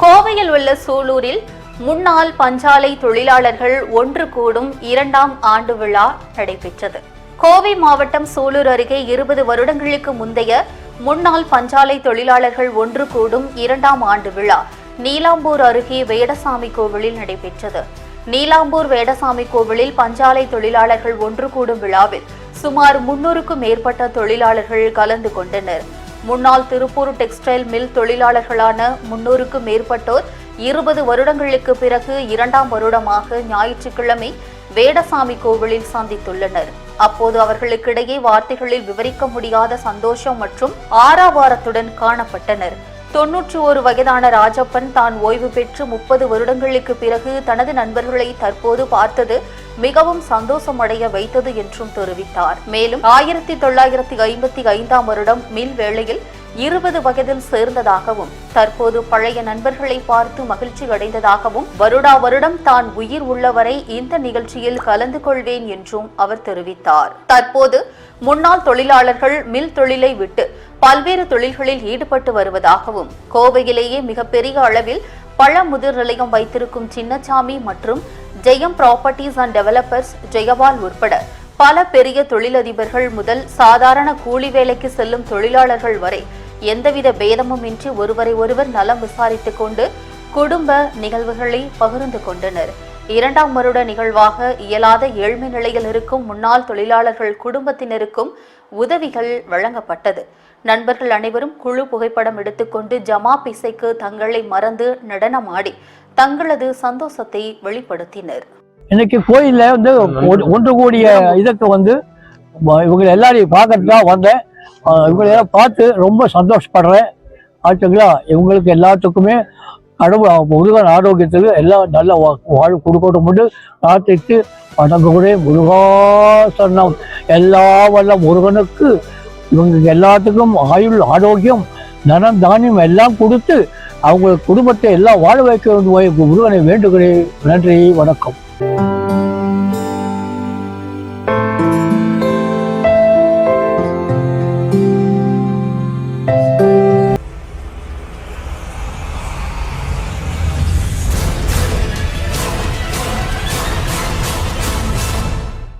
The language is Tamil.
கோவையில் உள்ள சூலூரில் முன்னாள் பஞ்சாலை தொழிலாளர்கள் ஒன்று கூடும் 2ஆம் ஆண்டு விழா நடைபெற்றது. கோவை மாவட்டம் சூலூர் அருகே 20 வருடங்களுக்கு முந்தைய முன்னாள் பஞ்சாலை தொழிலாளர்கள் ஒன்று கூடும் 2ஆம் ஆண்டு விழா நீலாம்பூர் அருகே வேடசாமி கோவிலில் நடைபெற்றது. நீலாம்பூர் வேடசாமி கோவிலில் பஞ்சாலை தொழிலாளர்கள் ஒன்று கூடும் விழாவில் சுமார் 300க்கும் மேற்பட்ட தொழிலாளர்கள் கலந்து கொண்டனர். முன்னாள் திருப்பூர் டெக்ஸ்டைல் மில் தொழிலாளர்களான 300க்கும் மேற்பட்டோர் 20 வருடங்களுக்கு பிறகு 2ஆம் வருடமாக ஞாயிற்றுக்கிழமை வேடசாமி கோவிலில் சந்தித்துள்ளனர். அப்போது அவர்களுக்கிடையே வார்த்தைகளில் விவரிக்க முடியாத சந்தோஷம் மற்றும் ஆரவாரத்துடன் காணப்பட்டனர். 91 வயதான ராஜப்பன் தான் ஓய்வு பெற்று 30 வருடங்களுக்கு பிறகு தனது நண்பர்களை தற்போது பார்த்தது மிகவும் சந்தோஷமடைய வைத்தது என்றும் தெரிவித்தார். மேலும் 1955ஆம் வருடம் மில் வேளையில் 20 வயதில் சேர்ந்ததாகவும் தற்போது பழைய நண்பர்களை பார்த்து மகிழ்ச்சி அடைந்ததாகவும் வருடா வருடம் தான் உயிர் உள்ளவரை இந்த நிகழ்ச்சியில் கலந்து கொள்வேன் என்றும் அவர் தெரிவித்தார். தற்போது முன்னாள் தொழிலாளர்கள் மில் தொழிலை விட்டு பல்வேறு தொழில்களில் ஈடுபட்டு வருவதாகவும் கோவையிலேயே மிகப்பெரிய அளவில் பழ முதிர் நிலையம் வைத்திருக்கும் சின்னசாமி மற்றும் ஜெயம் ப்ராப்பர்ட்டிஸ் அண்ட் டெவலப்பர்ஸ் ஜெயபால் உட்பட பல பெரிய தொழிலதிபர்கள் முதல் சாதாரண கூலி வேலைக்கு செல்லும் தொழிலாளர்கள் வரை எந்தவித பேதமும் இன்றி ஒருவரை ஒருவர் நலம் விசாரித்துக் கொண்டு குடும்ப நிகழ்வுகளை பகிர்ந்து கொண்டனர். 2ஆம் வருட நிகழ்வாக இயலாத ஏழ்மை நிலையில் இருக்கும் முன்னாள் தொழிலாளர்கள் குடும்பத்தினருக்கும் உதவிகள் வழங்கப்பட்டது. நண்பர்கள் அனைவரும் குழு புகைப்படம் எடுத்துக்கொண்டு ஜமாப் இசைக்கு தங்களை மறந்து நடனமாடி தங்களது சந்தோஷத்தை வெளிப்படுத்தினர். இன்னைக்கு கோயில்ல ஒன்று கூடிய இதற்கு இவங்க எல்லாரையும் பார்க்கறதுக்காக வந்தேன். இவங்களெல்லாம் பார்த்து ரொம்ப சந்தோஷப்படுறேன். ஆச்சுங்களா, இவங்களுக்கு எல்லாத்துக்குமே கடவுள் முருகன் ஆரோக்கியத்துக்கு எல்லாம் நல்ல வாழ்வு கொடுக்கட்டும் பிரார்த்தித்து வணங்குகிறே. முருகாசனம் எல்லா வல்ல முருகனுக்கு இவங்களுக்கு எல்லாத்துக்கும் ஆயுள் ஆரோக்கியம் தனம் தானியம் எல்லாம் கொடுத்து அவங்க குடும்பத்தை எல்லாம் வாழ வைக்க முருகனை வேண்டுகிறேன். நன்றி, வணக்கம்.